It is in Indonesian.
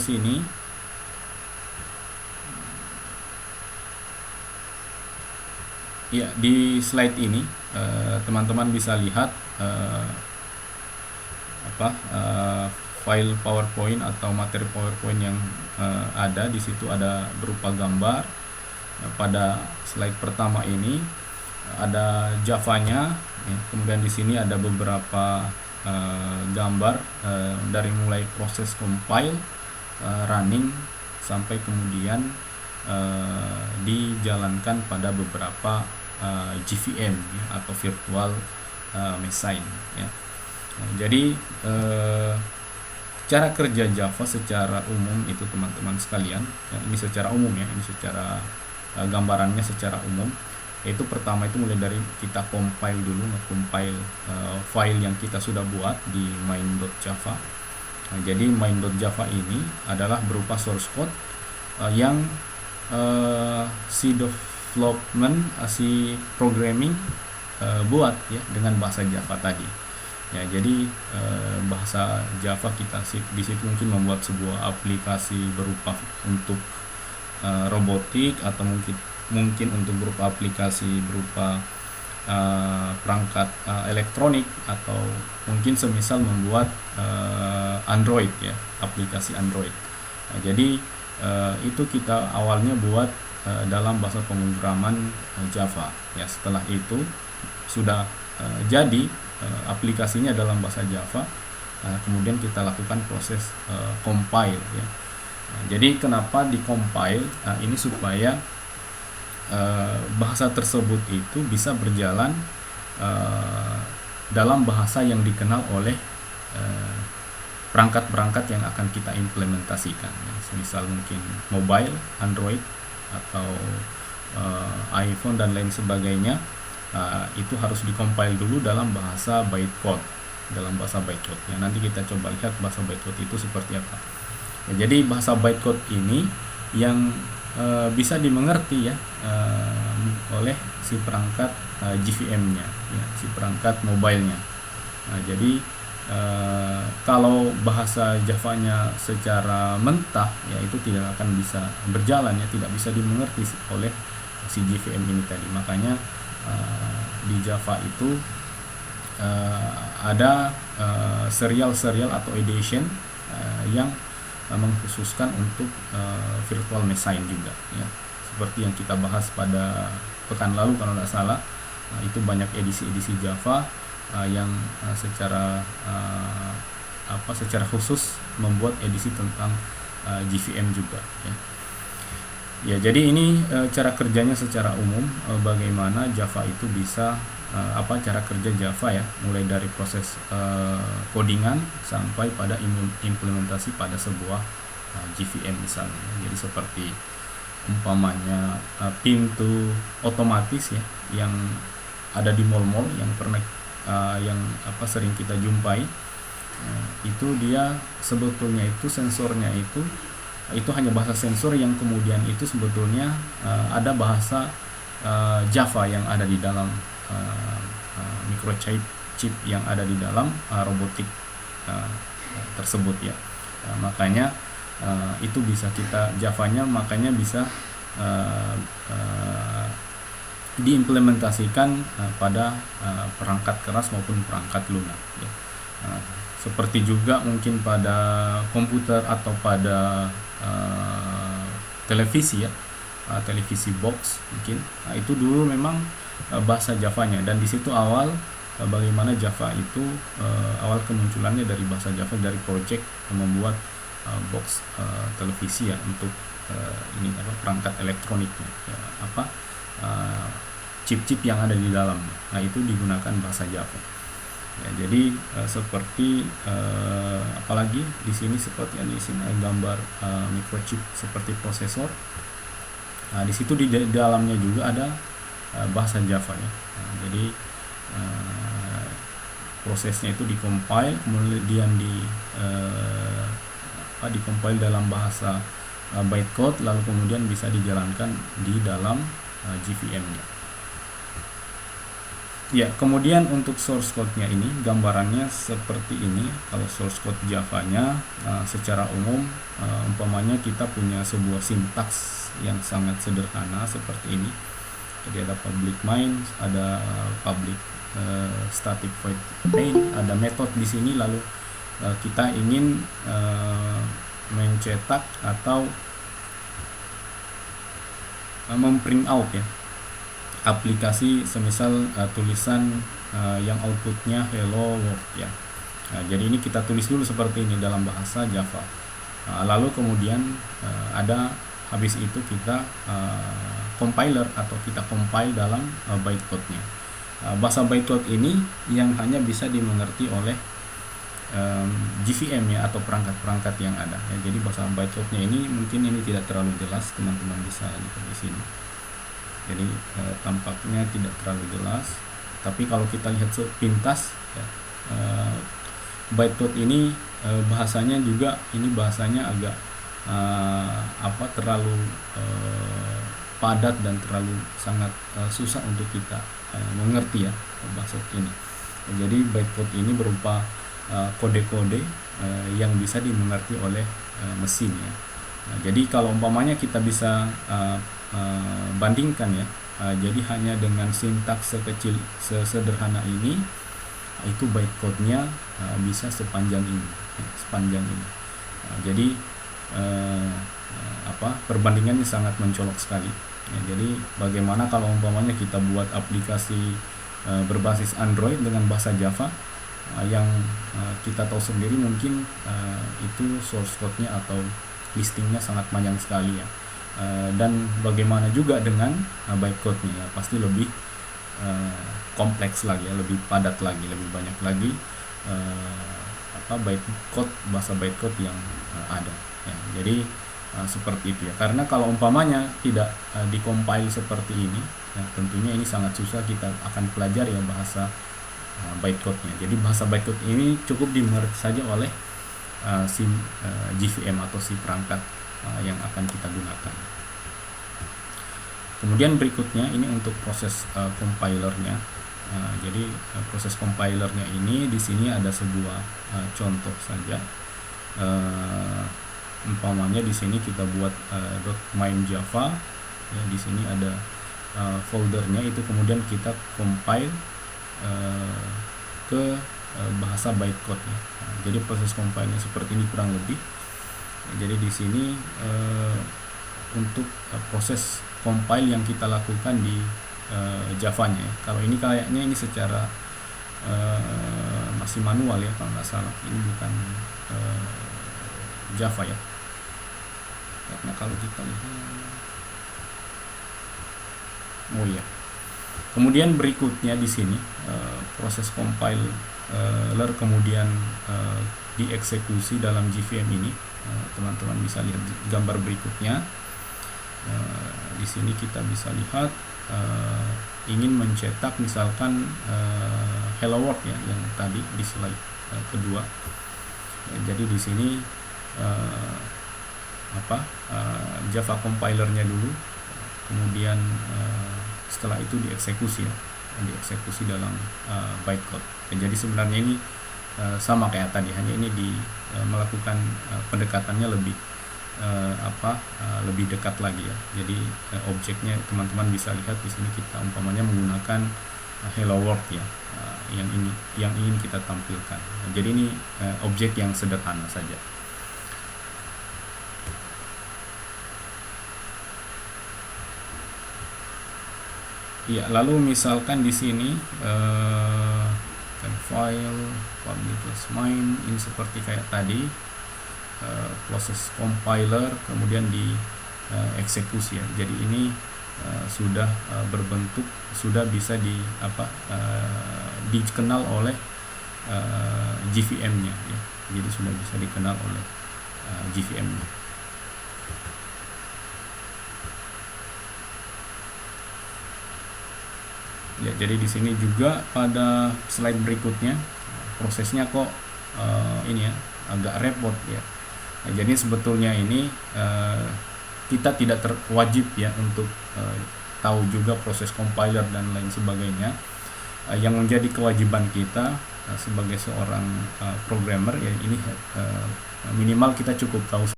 Sini ya, di slide ini teman-teman bisa lihat eh, apa file PowerPoint atau materi PowerPoint yang ada di situ, ada berupa gambar. Pada slide pertama ini ada Java-nya, ya. Kemudian di sini ada beberapa gambar dari mulai proses compile, running, sampai kemudian dijalankan pada beberapa GVM, ya, atau virtual machine, ya. Jadi cara kerja Java secara umum itu teman-teman sekalian, ya, ini secara umum, ya, ini secara gambarannya secara umum. Itu pertama itu mulai dari kita compile dulu, nge-compile file yang kita sudah buat di main.java. Jadi main.java ini adalah berupa source code yang si development, si programming buat, ya, dengan bahasa Java tadi. Ya, jadi bahasa Java kita di situ mungkin membuat sebuah aplikasi berupa untuk robotik, atau mungkin untuk berupa aplikasi berupa perangkat elektronik, atau mungkin semisal membuat Android, ya, aplikasi Android. Nah, jadi itu kita awalnya buat dalam bahasa pemrograman Java, ya. Setelah itu sudah jadi aplikasinya dalam bahasa Java, kemudian kita lakukan proses compile, ya. Nah, jadi kenapa di compile? Ini supaya bahasa tersebut itu bisa berjalan dalam bahasa yang dikenal oleh perangkat-perangkat yang akan kita implementasikan, ya. Misal mungkin mobile, Android, atau iPhone dan lain sebagainya. Itu harus dikompil dulu dalam bahasa bytecode, ya. Nanti kita coba lihat bahasa bytecode itu seperti apa. Ya, jadi bahasa bytecode ini yang bisa dimengerti, ya, oleh si perangkat GVM-nya, ya, si perangkat mobile-nya. Nah, jadi kalau bahasa Java-nya secara mentah, ya, itu tidak akan bisa berjalan, ya, tidak bisa dimengerti oleh si GVM ini tadi. Makanya di Java itu ada serial atau edition yang mengkhususkan untuk virtual machine juga, ya. Seperti yang kita bahas pada pekan lalu kalau tidak salah, itu banyak edisi Java yang secara khusus membuat edisi tentang GVM juga, ya. Ya, jadi ini cara kerjanya secara umum, bagaimana Java itu bisa cara kerja Java, ya, mulai dari proses codingan sampai pada implementasi pada sebuah GVM misalnya. Jadi seperti umpamanya pintu otomatis, ya, yang ada di mall-mall yang pernah sering kita jumpai. Itu dia sebetulnya itu sensornya itu hanya bahasa sensor, yang kemudian itu sebetulnya ada bahasa Java yang ada di dalam microchip yang ada di dalam robotik tersebut, ya. Makanya itu bisa kita Javanya makanya bisa diimplementasikan pada perangkat keras maupun perangkat lunak, ya. Seperti juga mungkin pada komputer atau pada televisi, ya, televisi box mungkin. Itu dulu memang bahasa Javanya, dan di situ awal bagaimana Java itu awal kemunculannya dari bahasa Java, dari project membuat box televisi, ya, untuk perangkat elektroniknya, ya, chip-chip yang ada di dalam. Nah, itu digunakan bahasa Java. Ya, jadi seperti apalagi di sini seperti yang di sini gambar microchip seperti prosesor. Nah, di situ di dalamnya juga ada bahasa Java, ya. Nah, jadi prosesnya itu dikompil, kemudian dikompil dalam bahasa bytecode, lalu kemudian bisa dijalankan di dalam GVM-nya. Ya, kemudian untuk source code-nya ini gambarannya seperti ini. Kalau source code Java-nya secara umum umpamanya kita punya sebuah sintaks yang sangat sederhana seperti ini. Jadi ada public main, ada public static void main, ada method di sini, lalu kita ingin mencetak atau memprint out ya aplikasi semisal tulisan yang outputnya hello world ya. Jadi ini kita tulis dulu seperti ini dalam bahasa Java. Lalu kemudian ada habis itu kita compiler atau kita compile dalam bytecode-nya. Bahasa bytecode ini yang hanya bisa dimengerti oleh JVM ya atau perangkat-perangkat yang ada. Ya, jadi bahasa bytecode-nya ini mungkin ini tidak terlalu jelas, teman-teman bisa lihat di sini. Jadi tampaknya tidak terlalu jelas, tapi kalau kita lihat sepintas ya, bytecode ini bahasanya juga ini bahasanya agak terlalu padat dan terlalu sangat susah untuk kita mengerti ya bahasa ini. Jadi bytecode ini berupa kode-kode yang bisa dimengerti oleh mesin ya. Jadi kalau umpamanya kita bisa bandingkan ya, jadi hanya dengan sintaks sederhana ini itu bytecode-nya bisa sepanjang ini. Jadi perbandingannya sangat mencolok sekali. Ya, jadi bagaimana kalau umpamanya kita buat aplikasi berbasis Android dengan bahasa Java yang kita tahu sendiri mungkin itu source code-nya atau listingnya sangat panjang sekali ya. Dan bagaimana juga dengan bytecode-nya ya, pasti lebih kompleks lagi ya, lebih padat lagi, lebih banyak lagi bahasa bytecode yang ada ya. Jadi seperti itu ya, karena kalau umpamanya tidak dikompil seperti ini ya, tentunya ini sangat susah kita akan pelajari ya bahasa bytecode-nya. Jadi bahasa bytecode ini cukup dimengerti saja oleh si JVM atau si perangkat yang akan kita gunakan. Kemudian berikutnya ini untuk proses compilernya. Jadi proses compilernya ini di sini ada sebuah contoh saja. Umpamanya di sini kita buat .mainjava. Ya, di sini ada foldernya, itu kemudian kita compile ke bahasa bytecode ya. Jadi proses compile-nya seperti ini kurang lebih. Jadi di sini untuk proses compile yang kita lakukan di Java-nya ya. Kalau ini kayaknya ini secara masih manual ya kalau nggak salah. Ini bukan Java ya. Karena kalau kita lihat, oh iya. Kemudian berikutnya di sini proses compiler kemudian dieksekusi dalam JVM ini. Teman-teman bisa lihat gambar berikutnya. Di sini kita bisa lihat ingin mencetak misalkan hello world ya yang tadi di slide kedua. Jadi di sini Java compilernya dulu, kemudian setelah itu dieksekusi ya, dieksekusi dalam bytecode. Jadi sebenarnya ini sama kayak tadi, hanya ini melakukan pendekatannya lebih lebih dekat lagi ya. Jadi objeknya teman-teman bisa lihat di sini kita umpamanya menggunakan hello world ya, yang ingin kita tampilkan. Jadi ini objek yang sederhana saja. Ya, lalu misalkan di sini file public main ini seperti kayak tadi, proses compiler kemudian dieksekusi ya. Jadi ini sudah berbentuk, sudah bisa dikenal oleh JVM-nya ya. Jadi sudah bisa dikenal oleh JVM-nya. Ya, jadi di sini juga pada slide berikutnya prosesnya kok ini ya agak repot ya. Nah, jadi sebetulnya ini kita tidak wajib ya untuk tahu juga proses compiler dan lain sebagainya. yang menjadi kewajiban kita sebagai seorang programmer ya ini minimal kita cukup tahu